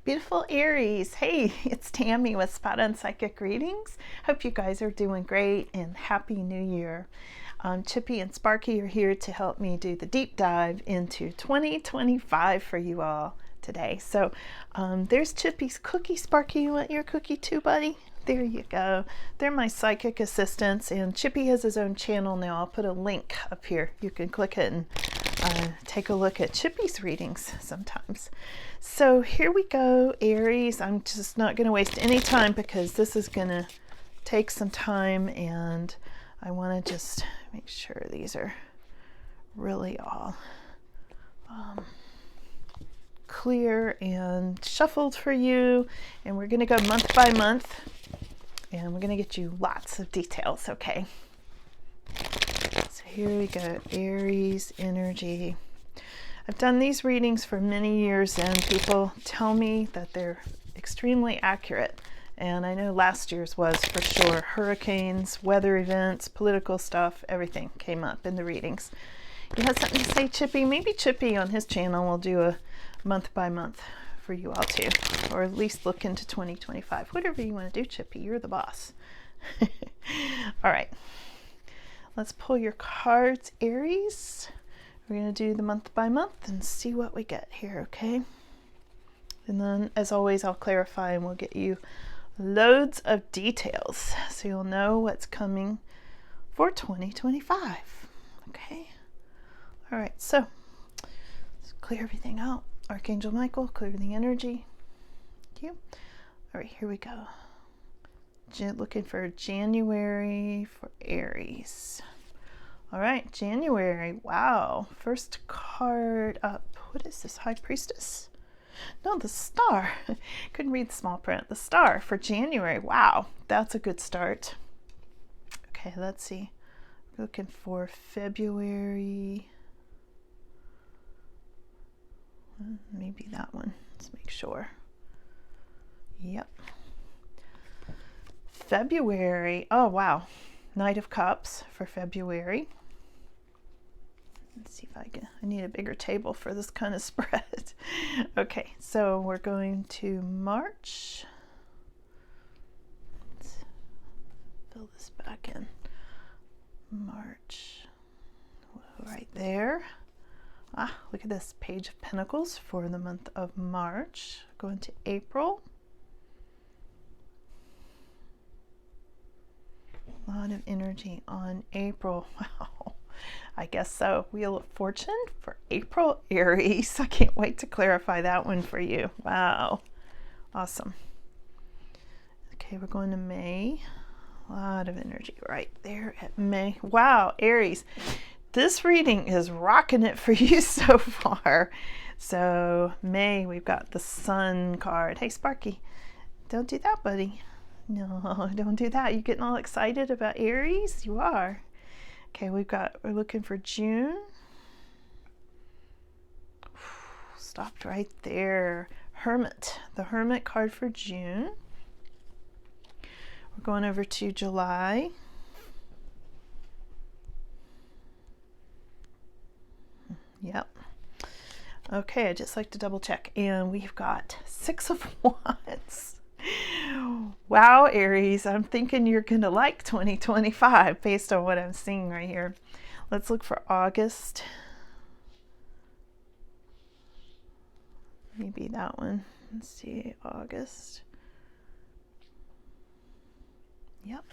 Beautiful Aries. Hey, it's Tammy with Spot on Psychic Readings. Hope you guys are doing great and Happy New Year. Chippy and Sparky are here to help me do the deep dive into 2025 for you all today. So there's Chippy's cookie. Sparky, you want your cookie too, buddy? There you go. They're my psychic assistants, and Chippy has his own channel now. I'll put a link up here. You can click it and take a look at Chippy's readings sometimes. So here we go, Aries. I'm just not going to waste any time because this is going to take some time, and I want to just make sure these are really all clear and shuffled for you. And we're going to go month by month, and we're going to get you lots of details, okay? So here we go, Aries energy. I've done these readings for many years, and people tell me that they're extremely accurate. And I know last year's was for sure. Hurricanes, weather events, political stuff, everything came up in the readings. You have something to say, Chippy? Maybe Chippy on his channel will do a month by month for you all too, or at least look into 2025. Whatever you want to do, Chippy, you're the boss. All right, let's pull your cards, Aries. We're going to do the month by month and see what we get here, okay? And then, as always, I'll clarify and we'll get you loads of details so you'll know what's coming for 2025, okay? All right, so let's clear everything out. Archangel Michael, clear the energy. Thank you. All right, here we go. Looking for January for Aries. All right, January. Wow. First card up. What is this? High Priestess? No, the star. Couldn't read the small print. The star for January. Wow. That's a good start. Okay, let's see. We're looking for February. Maybe that one. Let's make sure. Yep. February. Oh, wow. Knight of Cups for February. Let's see if I need a bigger table for this kind of spread. Okay, so we're going to March. Let's fill this back in. March. Right there. Ah, look at this. Page of Pentacles for the month of March. Going to April. A lot of energy on April. Wow. I guess so. Wheel of Fortune for April, Aries. I can't wait to clarify that one for you. Wow. Awesome. Okay, we're going to May. A lot of energy right there at May. Wow, Aries. This reading is rocking it for you so far. So May, we've got the Sun card. Hey, Sparky, don't do that, buddy. No, don't do that. You getting all excited about Aries? You are. Okay, we're looking for June. Stopped right there. Hermit, the Hermit card for June. We're going over to July. Yep. Okay, I just like to double check. And we've got Six of Wands. Wow, Aries, I'm thinking you're going to like 2025 based on what I'm seeing right here. Let's look for August. Maybe that one. Let's see, August. Yep.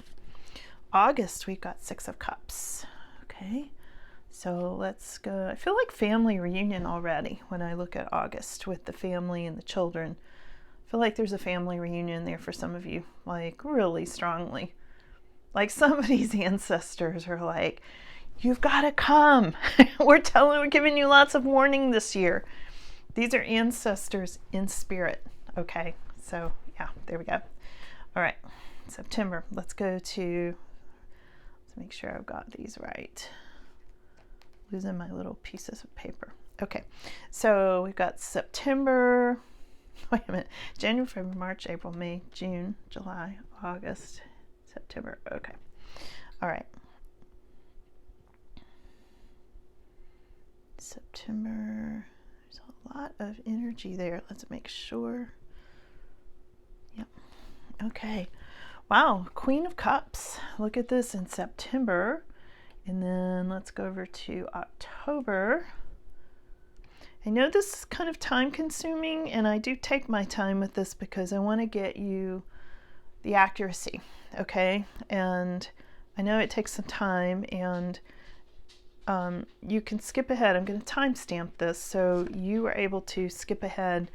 August, we've got Six of Cups. Okay, so let's go. I feel like family reunion already when I look at August with the family and the children. I feel like there's a family reunion there for some of you, like really strongly. Like somebody's ancestors are like, you've got to come. We're giving you lots of warning this year. These are ancestors in spirit. Okay, so yeah, there we go. All right, September. Let's make sure I've got these right. Losing my little pieces of paper. Okay, so we've got September. Wait a minute. January, February, March, April, May, June, July, August, September. Okay. All right. September. There's a lot of energy there. Let's make sure. Yep. Okay. Wow, Queen of Cups. Look at this in September. And then let's go over to October. I know this is kind of time consuming, and I do take my time with this because I want to get you the accuracy, okay? And I know it takes some time, and you can skip ahead. I'm going to timestamp this so you are able to skip ahead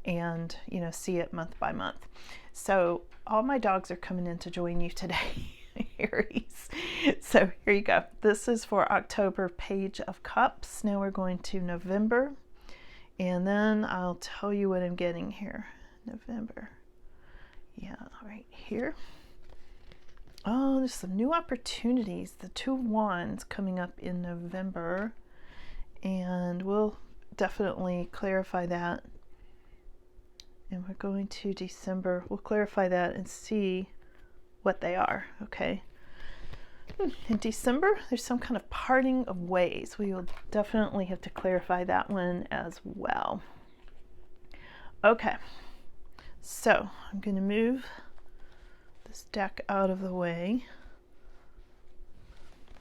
and, you know, see it month by month. So all my dogs are coming in to join you today, Aries. So here you go. This is for October, Page of Cups. Now we're going to November, and then I'll tell you what I'm getting here. November. Yeah, right here. Oh, there's some new opportunities. The Two of Wands coming up in November, and we'll definitely clarify that. And we're going to December. We'll clarify that and see what they are, okay? In December, there's some kind of parting of ways. We will definitely have to clarify that one as well. Okay, so I'm going to move this deck out of the way.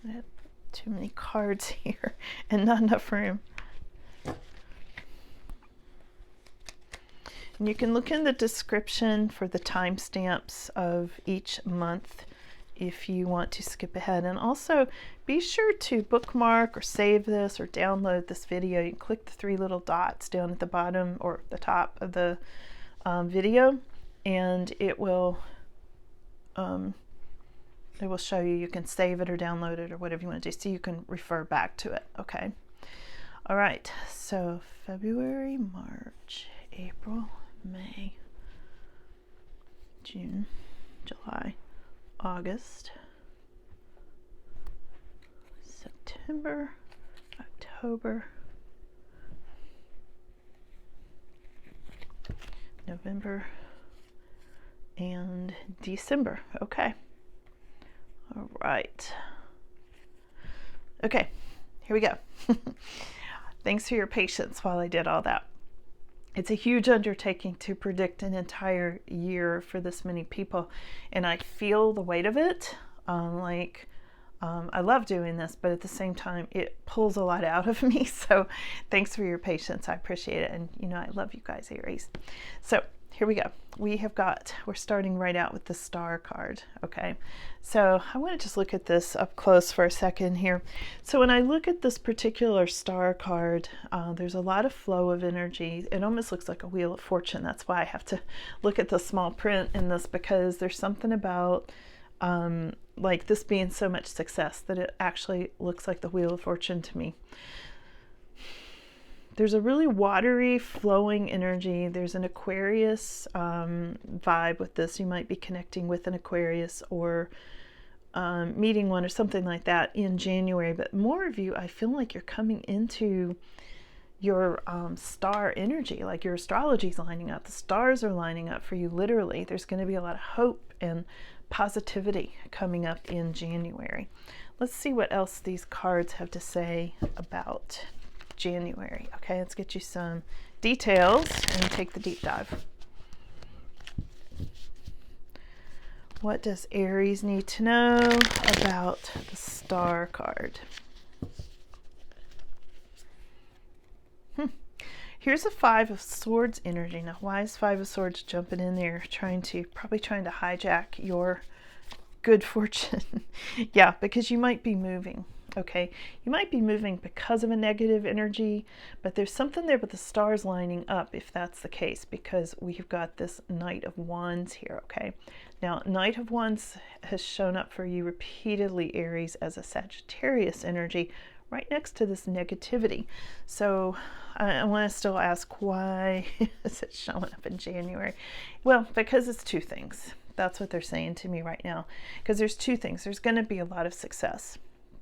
I have too many cards here and not enough room. And you can look in the description for the timestamps of each month if you want to skip ahead. And also be sure to bookmark or save this or download this video. You can click the three little dots down at the bottom or the top of the video, and it will show you. You can save it or download it or whatever you want to do, so you can refer back to it. Okay. All right. So February, March, April, May, June, July, August, September, October, November, and December. Okay. All right. Okay, here we go. Thanks for your patience while I did all that. It's a huge undertaking to predict an entire year for this many people, and I feel the weight of it. I love doing this, but at the same time, it pulls a lot out of me. So thanks for your patience. I appreciate it. And you know, I love you guys, Aries. So here we go. We're starting right out with the Star card. Okay. So I want to just look at this up close for a second here. So when I look at this particular Star card, there's a lot of flow of energy. It almost looks like a Wheel of Fortune. That's why I have to look at the small print in this, because there's something about like this being so much success that it actually looks like the Wheel of Fortune to me. There's a really watery, flowing energy. There's an Aquarius vibe with this. You might be connecting with an Aquarius or meeting one or something like that in January. But more of you, I feel like you're coming into your star energy, like your astrology is lining up. The stars are lining up for you, literally. There's going to be a lot of hope and positivity coming up in January. Let's see what else these cards have to say about January. Okay, let's get you some details and take the deep dive. What does Aries need to know about the Star card? Here's a Five of Swords energy. Now, why is Five of Swords jumping in there, probably trying to hijack your good fortune? Yeah, because you might be moving. Okay, you might be moving because of a negative energy, but there's something there with the stars lining up if that's the case, because we've got this Knight of Wands here. Okay, now Knight of Wands has shown up for you repeatedly, Aries, as a Sagittarius energy right next to this negativity. So I want to still ask, why is it showing up in January? Well, because it's two things. That's what they're saying to me right now, because there's two things. There's going to be a lot of success.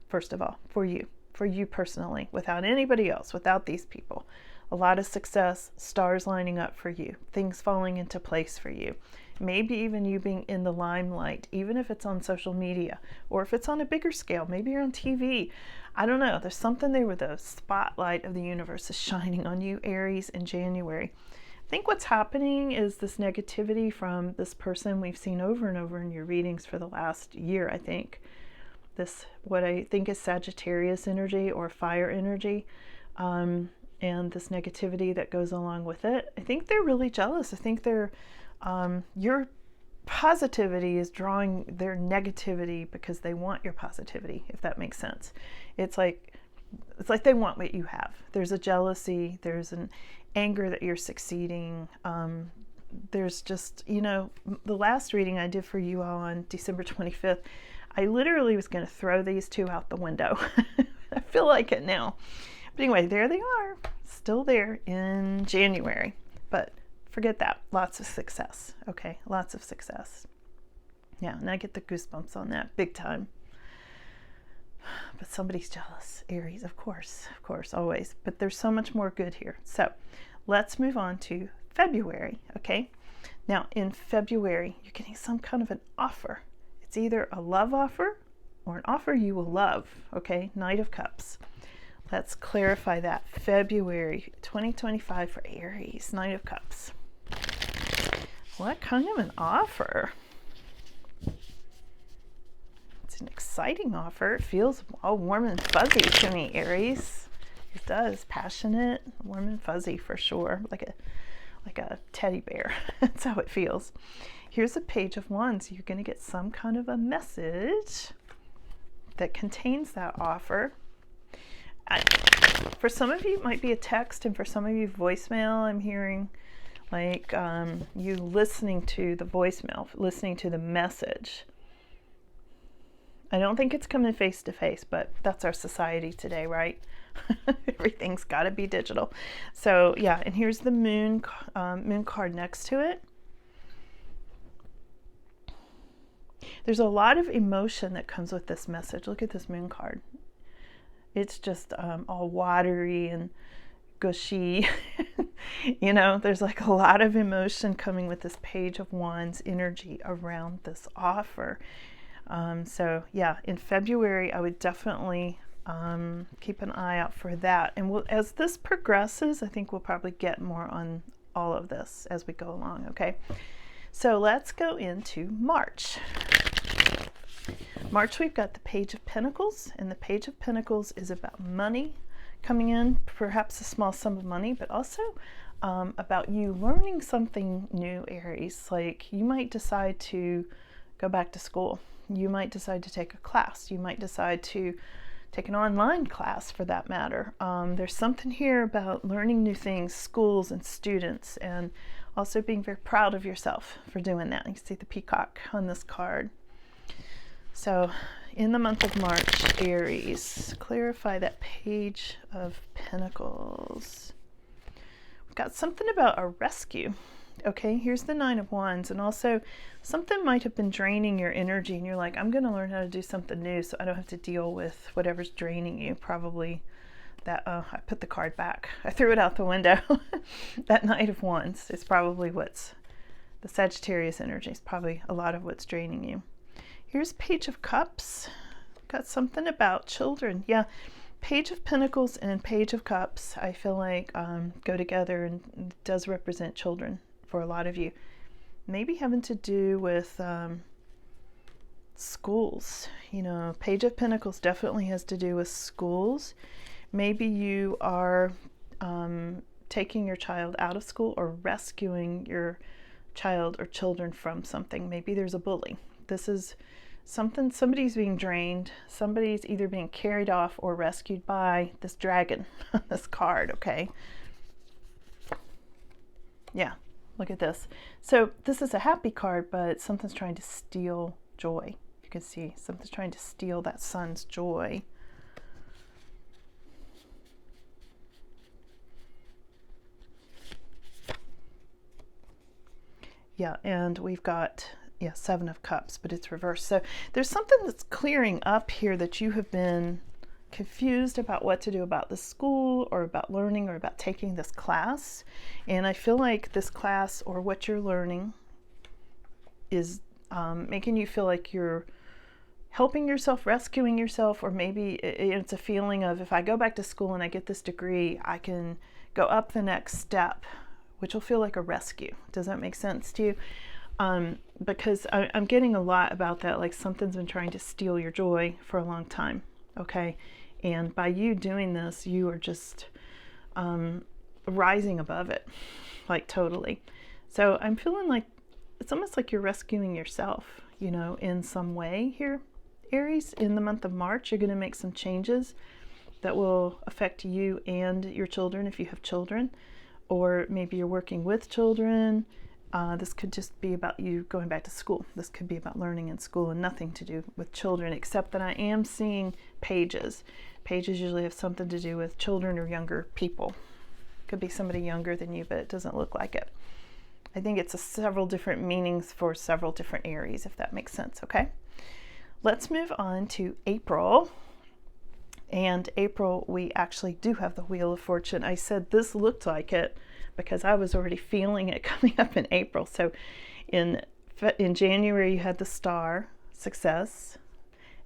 First of all, for you personally, without anybody else, without these people. A lot of success, stars lining up for you, things falling into place for you. Maybe even you being in the limelight, even if it's on social media, or if it's on a bigger scale, maybe you're on TV. I don't know. There's something there where the spotlight of the universe is shining on you, Aries, in January. I think what's happening is this negativity from this person we've seen over and over in your readings for the last year, I think. This, what I think is Sagittarius energy or fire energy, and this negativity that goes along with it. I think they're really jealous. I think they're, your positivity is drawing their negativity because they want your positivity, if that makes sense. It's like they want what you have. There's a jealousy, there's an anger that you're succeeding. There's just, you know, the last reading I did for you all on December 25th, I literally was going to throw these two out the window. I feel like it now. But anyway, there they are, still there in January. But forget that. Lots of success. Okay, lots of success. Yeah, and I get the goosebumps on that big time. But somebody's jealous. Aries, of course, always. But there's so much more good here. So let's move on to February, okay? Now, in February, you're getting some kind of an offer. It's either a love offer or an offer you will love, okay? Knight of Cups. Let's clarify that. February 2025 for Aries, Knight of Cups. What kind of an offer? It's an exciting offer. It feels all warm and fuzzy to me, Aries. It does. Passionate, warm and fuzzy for sure. Like a teddy bear. That's how it feels. Here's a Page of Wands. You're going to get some kind of a message that contains that offer. For some of you, it might be a text, and for some of you, voicemail. I'm hearing like you listening to the voicemail, listening to the message. I don't think it's coming face to face, but that's our society today, right? Everything's got to be digital. So yeah, and here's the moon card next to it. There's a lot of emotion that comes with this message. Look at this moon card. It's just all watery and gushy. You know, there's like a lot of emotion coming with this Page of Wands energy around this offer. So yeah, in February, I would definitely keep an eye out for that. And as this progresses, I think we'll probably get more on all of this as we go along, okay? So let's go into March. March, we've got the Page of Pentacles, and the Page of Pentacles is about money coming in, perhaps a small sum of money, but also about you learning something new, Aries. Like you might decide to go back to school. You might decide to take a class. You might decide to take an online class for that matter. There's something here about learning new things, schools and students, and also being very proud of yourself for doing that. You can see the peacock on this card. So in the month of March, Aries, clarify that Page of Pentacles. We've got something about a rescue. Okay, here's the Nine of Wands, and also something might have been draining your energy, and you're like, I'm going to learn how to do something new so I don't have to deal with whatever's draining you. Probably that, I put the card back. I threw it out the window. That Knight of Wands is probably what's, the Sagittarius energy is probably a lot of what's draining you. Here's Page of Cups. Got something about children. Yeah, Page of Pentacles and Page of Cups, I feel like go together, and it does represent children for a lot of you. Maybe having to do with schools. You know, Page of Pentacles definitely has to do with schools. Maybe you are taking your child out of school or rescuing your child or children from something. Maybe there's a bully. This is something, somebody's being drained. Somebody's either being carried off or rescued by this dragon, this card, okay? Yeah, look at this. So this is a happy card, but something's trying to steal joy. You can see something's trying to steal that sun's joy. Yeah, and we've got, yeah, Seven of Cups, but it's reversed. So there's something that's clearing up here that you have been confused about what to do about the school or about learning or about taking this class. And I feel like this class or what you're learning is making you feel like you're helping yourself, rescuing yourself, or maybe it's a feeling of, if I go back to school and I get this degree, I can go up the next step which will feel like a rescue. Does that make sense to you? Because I'm getting a lot about that, like something's been trying to steal your joy for a long time, okay? And by you doing this, you are just rising above it, like totally. So I'm feeling like it's almost like you're rescuing yourself, you know, in some way here, Aries. In the month of March, you're going to make some changes that will affect you and your children if you have children, or maybe you're working with children. This could just be about you going back to school. This could be about learning in school and nothing to do with children, except that I am seeing pages. Pages usually have something to do with children or younger people. Could be somebody younger than you, but it doesn't look like it. I think it's several different meanings for several different Aries, if that makes sense, okay? Let's move on to April. And April, we actually do have the Wheel of Fortune. I said this looked like it because I was already feeling it coming up in April. So in January, you had the Star, success.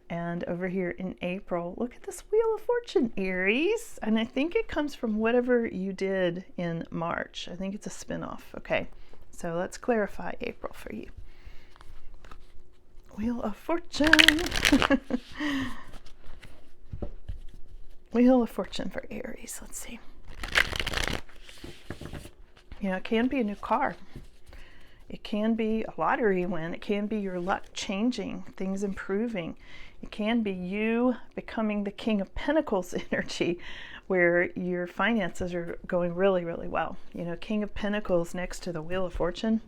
And over here in April, look at this Wheel of Fortune, Aries. And I think it comes from whatever you did in March. I think it's a spinoff. Okay, so let's clarify April for you. Wheel of Fortune. Wheel of Fortune for Aries. Let's see. You know, it can be a new car. It can be a lottery win. It can be your luck changing, things improving. It can be you becoming the King of Pentacles energy, where your finances are going really, really well. You know, King of Pentacles next to the Wheel of Fortune.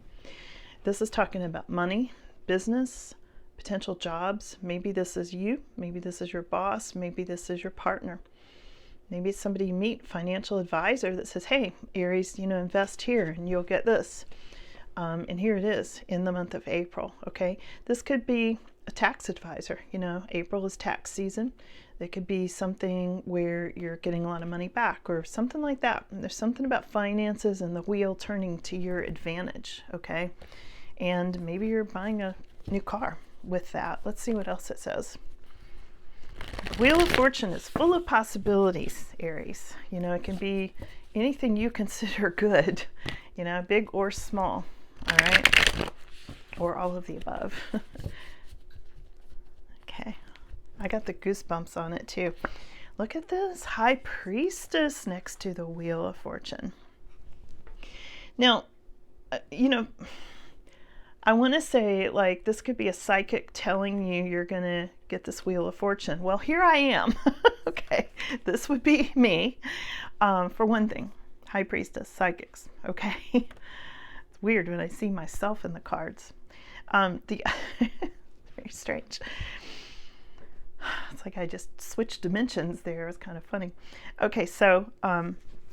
This is talking about money, business, potential jobs. Maybe this is you. Maybe this is your boss. Maybe this is your partner. Maybe it's somebody you meet, financial advisor that says, hey, Aries, you know, invest here and you'll get this. And here it is in the month of April, okay? This could be a tax advisor. You know, April is tax season. It could be something where you're getting a lot of money back or something like that. And there's something about finances and the wheel turning to your advantage, okay? And maybe you're buying a new car with that. Let's see what else it says. Wheel of Fortune is full of possibilities, Aries. You know, it can be anything you consider good, you know, big or small, all right? Or all of the above. Okay, I got the goosebumps on it too. Look at this High Priestess next to the Wheel of Fortune. Now, you know, I want to say, like, this could be a psychic telling you you're going to get this Wheel of Fortune. Well, here I am. Okay, this would be me. For one thing, High Priestess, psychics. Okay, it's weird when I see myself in the cards. Very strange. It's like I just switched dimensions there. It was kind of funny. Okay, so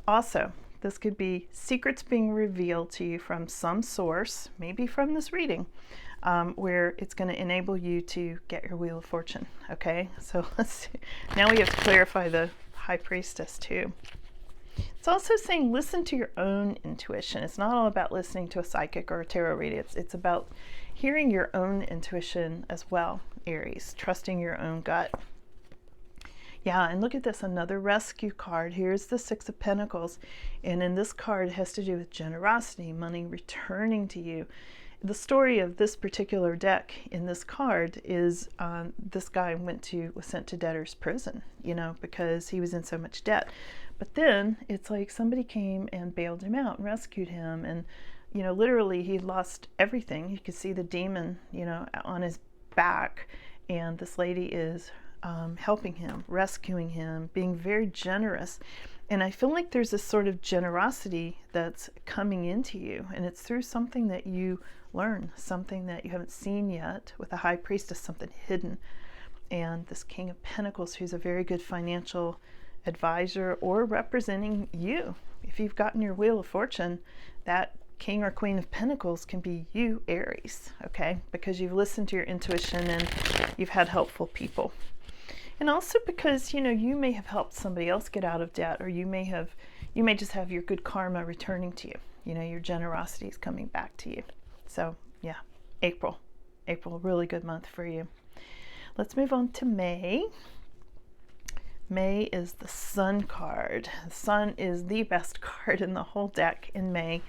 also, this could be secrets being revealed to you from some source, maybe from this reading, where it's going to enable you to get your Wheel of Fortune. Okay, so let's see. Now we have to clarify the High Priestess too. It's also saying listen to your own intuition. It's not all about listening to a psychic or a tarot reader. It's about hearing your own intuition as well, Aries, trusting your own gut. Yeah, and look at this, another rescue card. Here's the Six of Pentacles. And in this card, it has to do with generosity, money returning to you. The story of this particular deck in this card is this guy was sent to debtor's prison, you know, because he was in so much debt. But then it's like somebody came and bailed him out and rescued him. And, you know, literally he lost everything. You could see the demon, you know, on his back. And this lady is helping him, rescuing him, being very generous. And I feel like there's this sort of generosity that's coming into you, and it's through something that you learn, something that you haven't seen yet. With a High Priestess, something hidden. And this King of Pentacles, who's a very good financial advisor or representing you. If you've gotten your Wheel of Fortune, that King or Queen of Pentacles can be you, Aries, okay? Because you've listened to your intuition and you've had helpful people. And also because, you know, you may have helped somebody else get out of debt, or you may just have your good karma returning to you. You know, your generosity is coming back to you. So yeah, April, really good month for you. Let's move on to May. May is the Sun card. The Sun is the best card in the whole deck in May.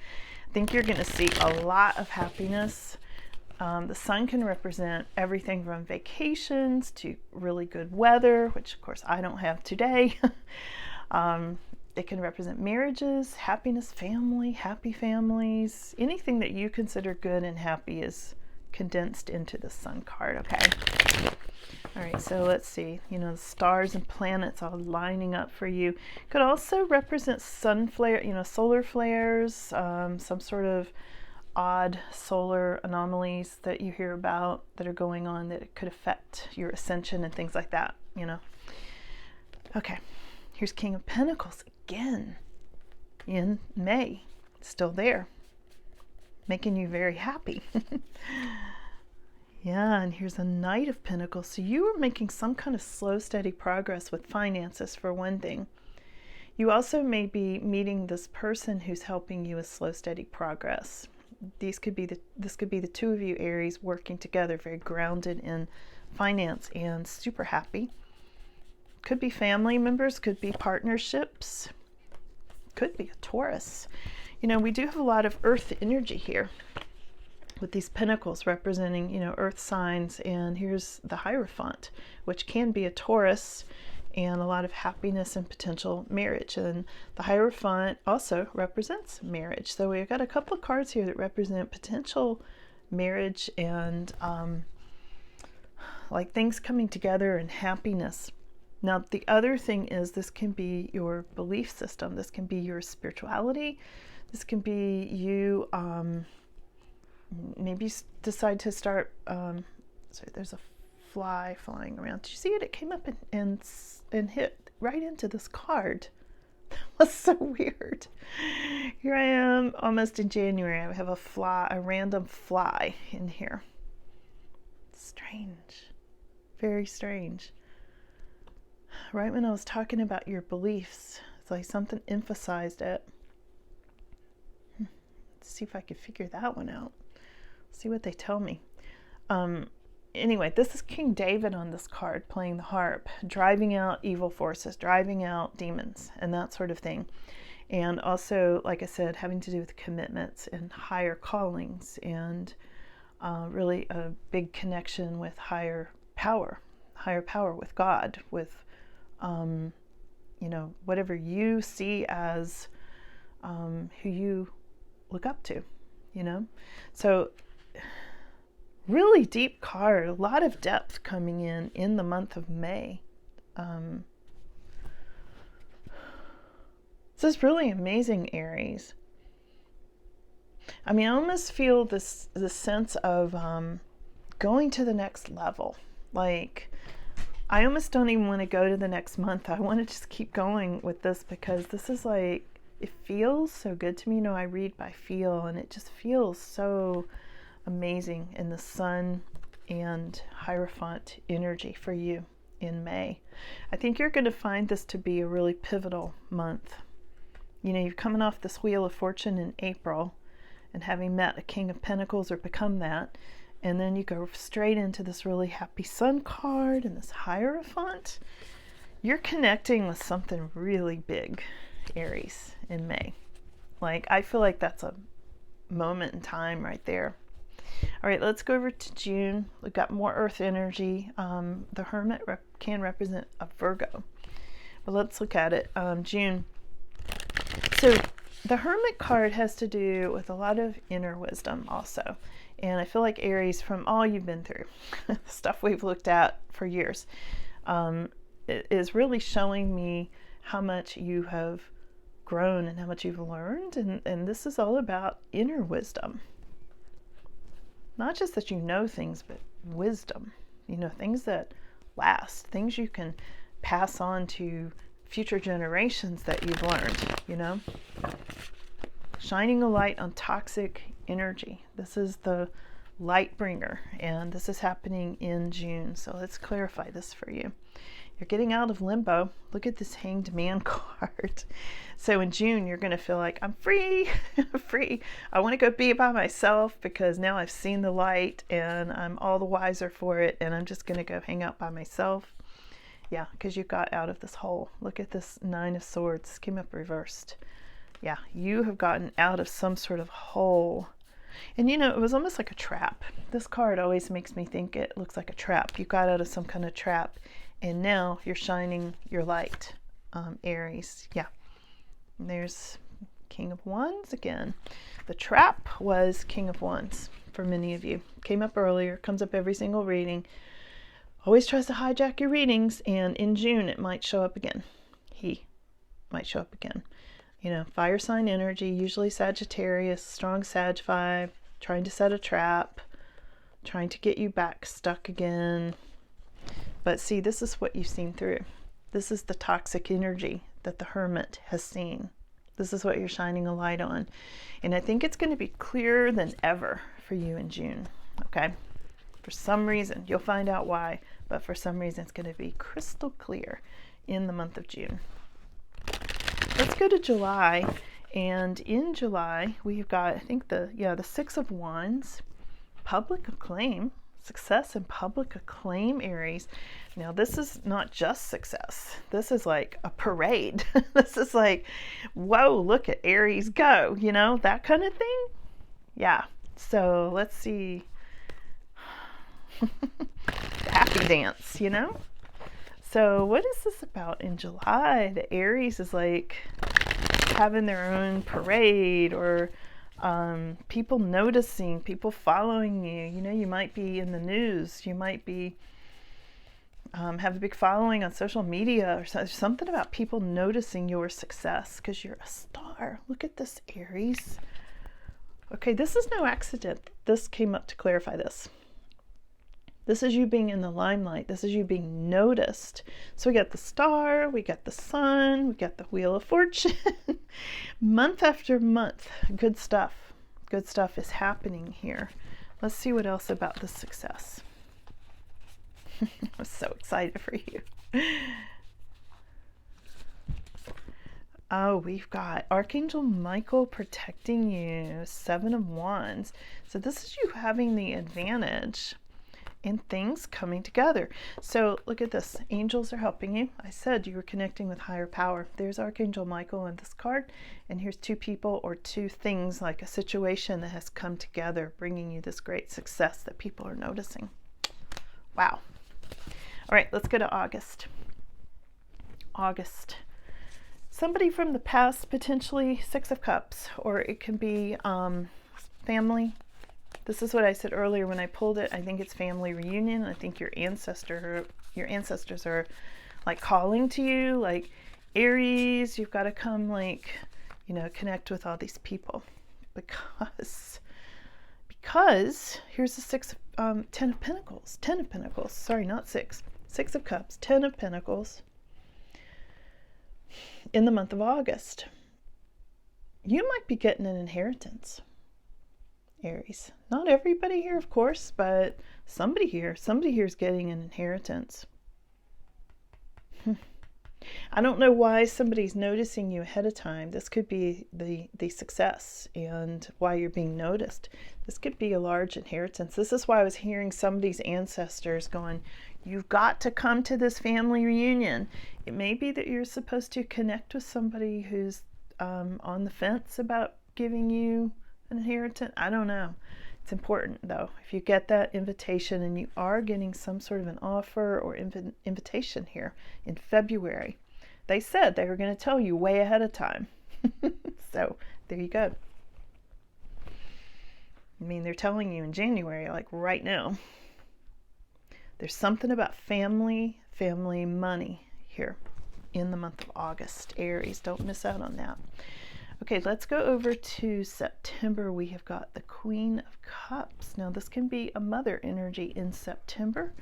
I think you're going to see a lot of happiness. The Sun can represent everything from vacations to really good weather, which of course I don't have today. It can represent marriages, happiness, family, happy families. Anything that you consider good and happy is condensed into the Sun card, okay? All right, so let's see. The stars and planets all lining up for you. Could also represent sun flare, solar flares, some sort of odd solar anomalies that you hear about that are going on that could affect your ascension and things like that, Okay, here's King of Pentacles again in May. Still there, making you very happy. Yeah, and here's a Knight of Pentacles. So you are making some kind of slow, steady progress with finances, for one thing. You also may be meeting this person who's helping you with slow, steady progress. This could be the two of you, Aries, working together, very grounded in finance and super happy. Could be family members, could be partnerships, could be a Taurus. We do have a lot of earth energy here, with these pentacles representing, earth signs, and here's the Hierophant, which can be a Taurus, and a lot of happiness and potential marriage. And the Hierophant also represents marriage. So we've got a couple of cards here that represent potential marriage and like things coming together and happiness. Now, the other thing is this can be your belief system. This can be your spirituality. This can be you maybe decide to start, sorry, there's a fly flying around. Did you see it? It came up and hit right into this card. That was so weird. Here I am almost in January. I have a random fly in here. Strange. Very strange. Right when I was talking about your beliefs, it's like something emphasized it. Let's see if I could figure that one out. See what they tell me. Anyway, this is King David on this card playing the harp, driving out evil forces, driving out demons, and that sort of thing. And also, like I said, having to do with commitments and higher callings, and really a big connection with higher power with God, with whatever you see as who you look up to, So really deep card, a lot of depth coming in the month of May. This is really amazing, Aries. I almost feel the sense of going to the next level. Like, I almost don't even want to go to the next month. I want to just keep going with this, because this is like, it feels so good to me. I read by feel, and it just feels so amazing in the Sun and Hierophant energy for you in May. I think you're going to find this to be a really pivotal month. You're coming off this Wheel of Fortune in April and having met a King of Pentacles or become that, and then you go straight into this really happy Sun card and this Hierophant. You're connecting with something really big, Aries, in May. Like, I feel like that's a moment in time right there. All right, let's go over to June. We've got more earth energy. The Hermit can represent a Virgo. But let's look at it. June. So the Hermit card has to do with a lot of inner wisdom also. And I feel like, Aries, from all you've been through, stuff we've looked at for years, it is really showing me how much you have grown and how much you've learned. And this is all about inner wisdom. Not just that you know things, but wisdom. Things that last, things you can pass on to future generations that you've learned, Shining a light on toxic energy. This is the light bringer, and this is happening in June. So let's clarify this for you. You're getting out of limbo. Look at this Hanged Man card. So in June, you're going to feel like, I'm free, free. I want to go be by myself, because now I've seen the light and I'm all the wiser for it, and I'm just going to go hang out by myself. Yeah, because you got out of this hole. Look at this Nine of Swords. Came up reversed. Yeah, you have gotten out of some sort of hole. And you know, it was almost like a trap. This card always makes me think it looks like a trap. You got out of some kind of trap, and now you're shining your light, Aries. Yeah. And there's King of Wands again. The trap was King of Wands for many of you. Came up earlier, comes up every single reading. Always tries to hijack your readings, and in June it might show up again. He might show up again. You know, fire sign energy, usually Sagittarius, strong Sag vibe, trying to set a trap, trying to get you back stuck again. But see, this is what you've seen through. This is the toxic energy that the Hermit has seen. This is what you're shining a light on. And I think it's going to be clearer than ever for you in June, okay? For some reason, you'll find out why, but for some reason it's going to be crystal clear in the month of June. Let's go to July, and in July we've got, I think the Six of Wands, public acclaim, success and public acclaim, Aries. Now this is not just success. This is like a parade. This is like, whoa, look at Aries go, you know, that kind of thing. Yeah. So let's see. The happy dance, you know? So what is this about in July? The Aries is like having their own parade, or people noticing, people following you. You know, you might be in the news. You might be have a big following on social media, or something about people noticing your success because you're a star. Look at this, Aries. Okay, this is no accident. This came up to clarify this. This is you being in the limelight. This is you being noticed. So we got the star, we got the sun, we got the Wheel of Fortune. Month after month, good stuff. Good stuff is happening here. Let's see what else about the success. I'm so excited for you. Oh, we've got Archangel Michael protecting you. Seven of Wands. So this is you having the advantage and things coming together. So look at this. Angels are helping you. I said you were connecting with higher power. There's Archangel Michael in this card. And here's two people or two things, like a situation that has come together, bringing you this great success that people are noticing. Wow. All right, let's go to August. August. Somebody from the past, potentially Six of Cups, or it can be family. This is what I said earlier when I pulled it. I think it's family reunion. I think your ancestors are like calling to you, like Aries, you've got to come, like, you know, connect with all these people, because here's the Ten of Pentacles. Sorry, not six. Six of Cups, Ten of Pentacles. In the month of August, you might be getting an inheritance, Aries. Not everybody here, of course, but somebody here is getting an inheritance. I don't know why somebody's noticing you ahead of time. This could be the success and why you're being noticed. This could be a large inheritance. This is why I was hearing somebody's ancestors going, you've got to come to this family reunion. It may be that you're supposed to connect with somebody who's on the fence about giving you an inheritance. I don't know. It's important, though. If you get that invitation, and you are getting some sort of an offer or invitation here in February, they said they were going to tell you way ahead of time. So there you go. I mean, they're telling you in January, like right now. There's something about family money here in the month of August, Aries. Don't miss out on that. Okay, let's go over to September. We have got the Queen of Cups. Now, this can be a mother energy in September.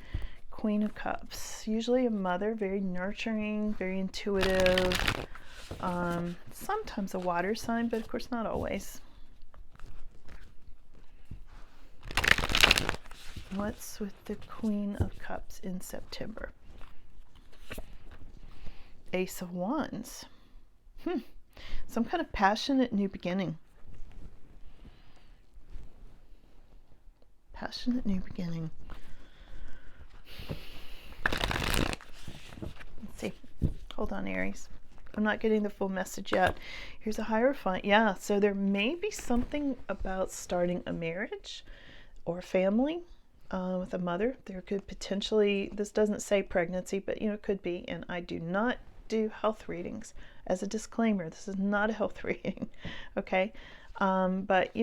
Queen of Cups. Usually a mother, very nurturing, very intuitive. Sometimes a water sign, but of course not always. What's with the Queen of Cups in September? Ace of Wands. Some kind of passionate new beginning. Passionate new beginning. Let's see. Hold on, Aries. I'm not getting the full message yet. Here's a Hierophant. Yeah, so there may be something about starting a marriage or family with a mother. There could potentially, this doesn't say pregnancy, but it could be. And I do not do health readings. As a disclaimer, this is not a health reading, okay? But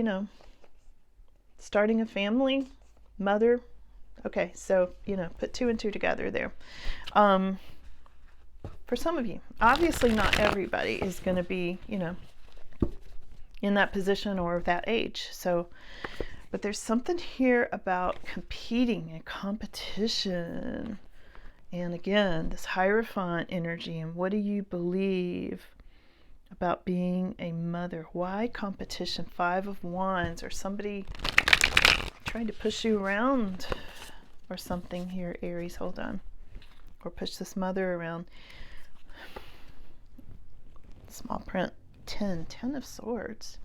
starting a family, mother. Okay, so put 2 and 2 together there. For some of you, obviously not everybody is going to be, in that position or that age. So, but there's something here about competing and competition. And again, this Hierophant energy, and what do you believe about being a mother? Why competition? 5 of Wands, or somebody trying to push you around or something here, Aries. Hold on. Or push this mother around. Small print. 10 of Swords.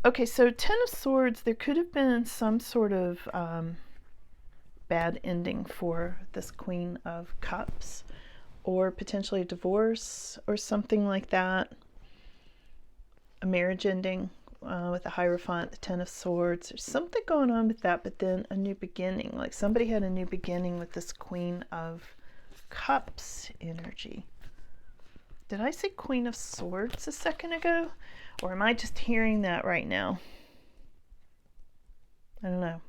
Okay, so 10 of Swords, there could have been some sort of bad ending for this Queen of Cups, or potentially a divorce or something like that. A marriage ending with the Hierophant, the 10 of Swords. There's something going on with that, but then a new beginning. Like somebody had a new beginning with this Queen of Cups energy. Did I say Queen of Swords a second ago? Or am I just hearing that right now? I don't know.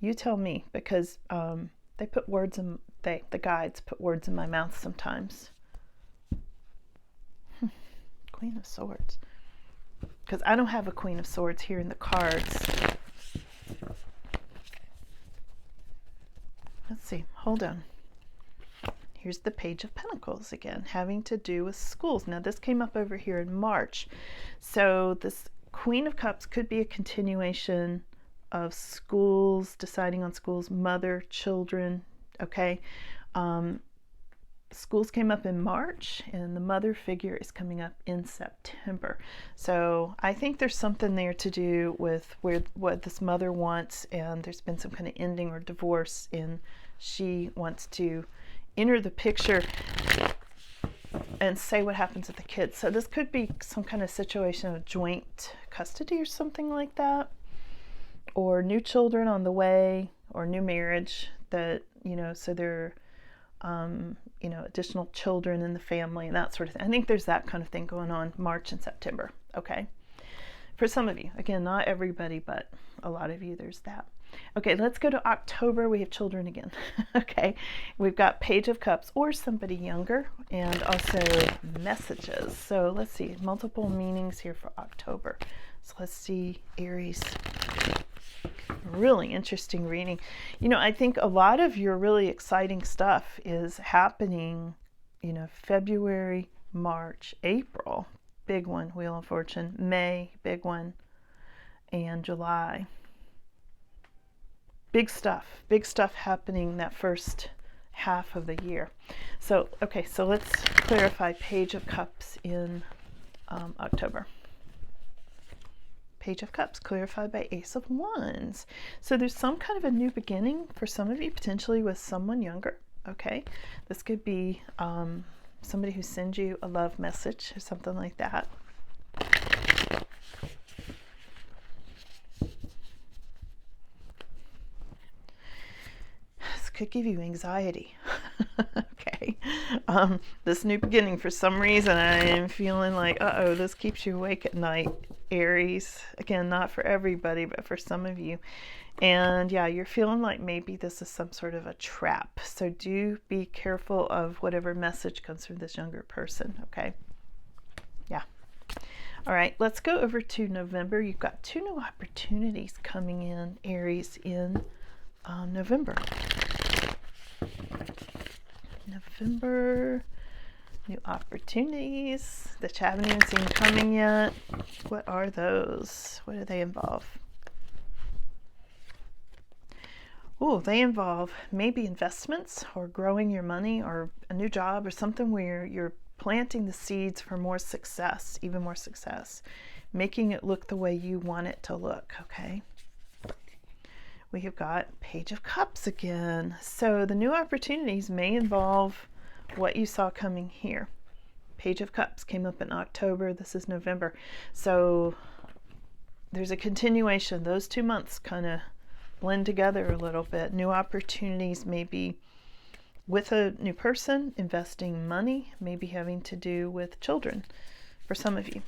You tell me, because they put words in, the guides put words in my mouth sometimes. Queen of Swords. Because I don't have a Queen of Swords here in the cards. Let's see. Hold on. Here's the Page of Pentacles again, having to do with schools. Now, this came up over here in March. So this Queen of Cups could be a continuation of schools, deciding on schools, mother, children, okay? Schools came up in March, and the mother figure is coming up in September. So I think there's something there to do with what this mother wants, and there's been some kind of ending or divorce, and she wants to enter the picture and say what happens with the kids. So this could be some kind of situation of joint custody or something like that, or new children on the way, or new marriage that, so they're, additional children in the family and that sort of thing. I think there's that kind of thing going on March and September, okay? For some of you, again, not everybody, but a lot of you, there's that. Okay, let's go to October. We have children again. Okay, we've got Page of Cups or somebody younger, and also messages. So let's see, multiple meanings here for October. So let's see, Aries. Really interesting reading. I think a lot of your really exciting stuff is happening, February, March, April, big one, Wheel of Fortune, May, big one, and July. Big stuff happening that first half of the year. So, okay, so let's clarify Page of Cups in October. Page of Cups, clarified by Ace of Wands. So there's some kind of a new beginning for some of you, potentially with someone younger, okay? This could be somebody who sends you a love message or something like that. Could give you anxiety. Okay. This new beginning, for some reason, I am feeling like, this keeps you awake at night, Aries. Again, not for everybody, but for some of you. And yeah, you're feeling like maybe this is some sort of a trap. So do be careful of whatever message comes from this younger person, okay? Yeah. All right, let's go over to November. You've got 2 new opportunities coming in, Aries, in November. November, new opportunities that you haven't even seen coming yet. What are those? What do they involve? Oh, they involve maybe investments or growing your money or a new job or something where you're planting the seeds for more success, even more success, making it look the way you want it to look, okay? we have got Page of Cups again. So the new opportunities may involve what you saw coming here. Page of Cups came up in October. This is November. So there's a continuation. Those 2 months kind of blend together a little bit. New opportunities may be with a new person, investing money, maybe having to do with children for some of you.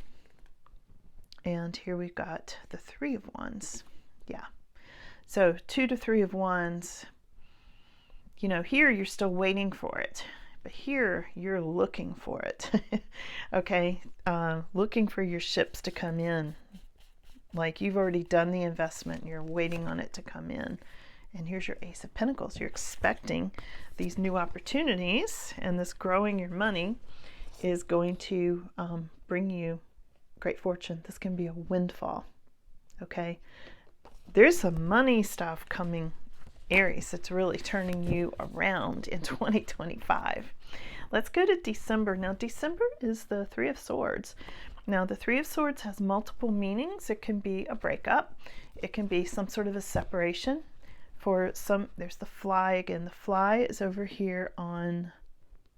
And here we've got the Three of Wands. Yeah. So 2 to 3 of Wands, you know, here you're still waiting for it, but here you're looking for it. Okay. Looking for your ships to come in. Like you've already done the investment, you're waiting on it to come in. And here's your Ace of Pentacles. You're expecting these new opportunities, and this growing your money is going to bring you great fortune. This can be a windfall. Okay. There's some money stuff coming, Aries. It's really turning you around in 2025. Let's go to December. Now, December is the Three of Swords. Now, the Three of Swords has multiple meanings. It can be a breakup. It can be some sort of a separation. For some, there's the fly again. The fly is over here on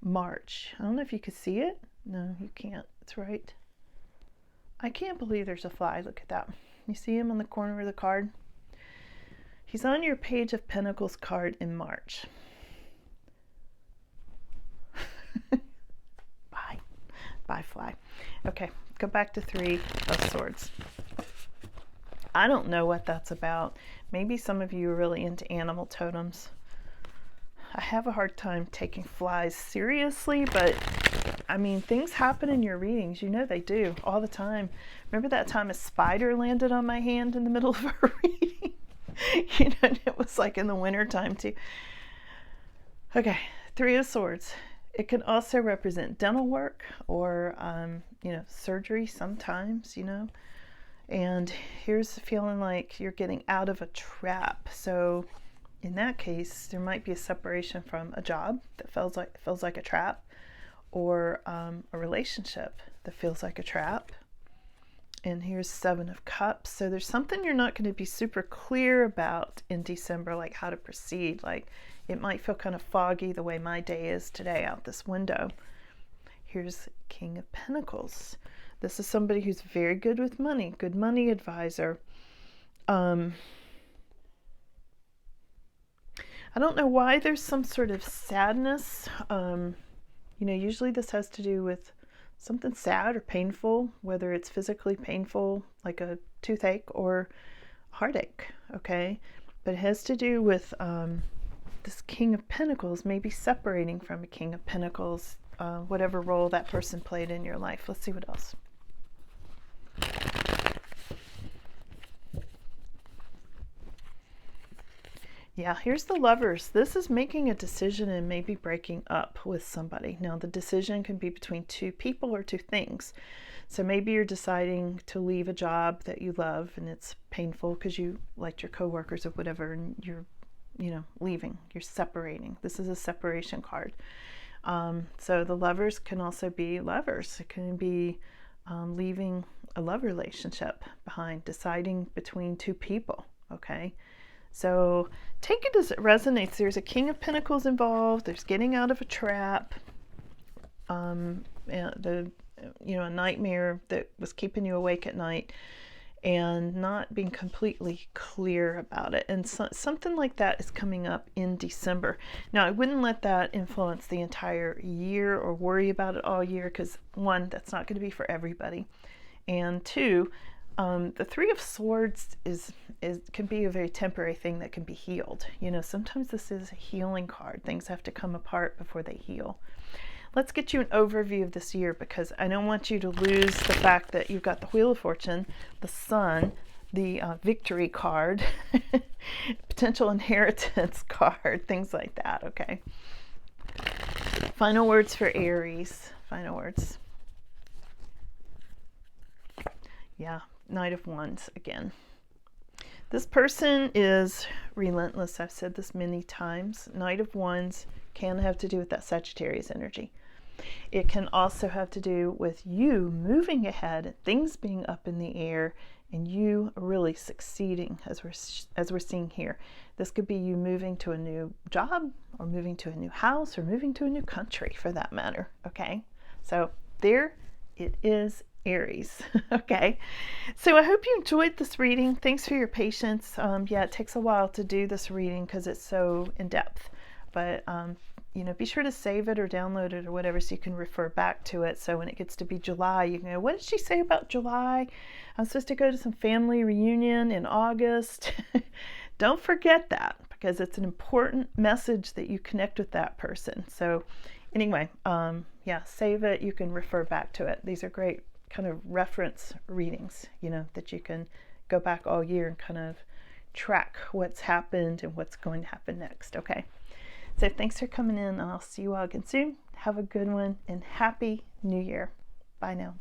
March. I don't know if you could see it. No, you can't. It's right. I can't believe there's a fly. Look at that. You see him on the corner of the card? He's on your Page of Pentacles card in March. Bye. Bye, fly. Okay, go back to Three of Swords. I don't know what that's about. Maybe some of you are really into animal totems. I have a hard time taking flies seriously, but I mean, things happen in your readings. You know they do all the time. Remember that time a spider landed on my hand in the middle of a reading? You know, it was like in the winter time too. Okay, Three of Swords. It can also represent dental work or, you know, surgery sometimes, you know. And here's feeling like you're getting out of a trap. So in that case, there might be a separation from a job that feels like a trap, or a relationship that feels like a trap. And here's Seven of Cups. So there's something you're not going to be super clear about in December, like how to proceed. Like it might feel kind of foggy the way my day is today out this window. Here's King of Pentacles. This is somebody who's very good with money, good money advisor. I don't know why there's some sort of sadness. You know, usually this has to do with something sad or painful, whether it's physically painful, like a toothache, or heartache, okay? But it has to do with this King of Pentacles, maybe separating from a King of Pentacles, whatever role that person played in your life. Let's see what else. Yeah, here's the Lovers. This is making a decision and maybe breaking up with somebody. Now, the decision can be between two people or two things. So maybe you're deciding to leave a job that you love and it's painful because you liked your coworkers or whatever, and you're, you know, leaving. You're separating. This is a separation card. So the Lovers can also be lovers. It can be leaving a love relationship behind, deciding between two people, okay? So take it as it resonates. There's a King of Pentacles involved. There's getting out of a trap. You know, a nightmare that was keeping you awake at night and not being completely clear about it. And so, something like that is coming up in December. Now, I wouldn't let that influence the entire year or worry about it all year, because one, that's not going to be for everybody. And two, the Three of Swords can be a very temporary thing that can be healed. You know, sometimes this is a healing card. Things have to come apart before they heal. Let's get you an overview of this year, because I don't want you to lose the fact that you've got the Wheel of Fortune, the Sun, the Victory card, potential inheritance card, things like that, okay? Final words for Aries. Final words. Yeah, Knight of Wands again. This person is relentless. I've said this many times. Knight of Wands can have to do with that Sagittarius energy. It can also have to do with you moving ahead, things being up in the air, and you really succeeding, as we're seeing here. This could be you moving to a new job, or moving to a new house, or moving to a new country for that matter. Okay, so there it is, Aries. Okay, so I hope you enjoyed this reading. Thanks for your patience. Yeah, it takes a while to do this reading because it's so in depth, but you know, be sure to save it or download it or whatever so you can refer back to it. So when it gets to be July, you can go, what did she say about July? I'm supposed to go to some family reunion in August. Don't forget that, because it's an important message that you connect with that person. So anyway, yeah, save it. You can refer back to it. These are great kind of reference readings, you know, that you can go back all year and kind of track what's happened and what's going to happen next. Okay. So thanks for coming in, and I'll see you all again soon. Have a good one, and Happy New Year. Bye now.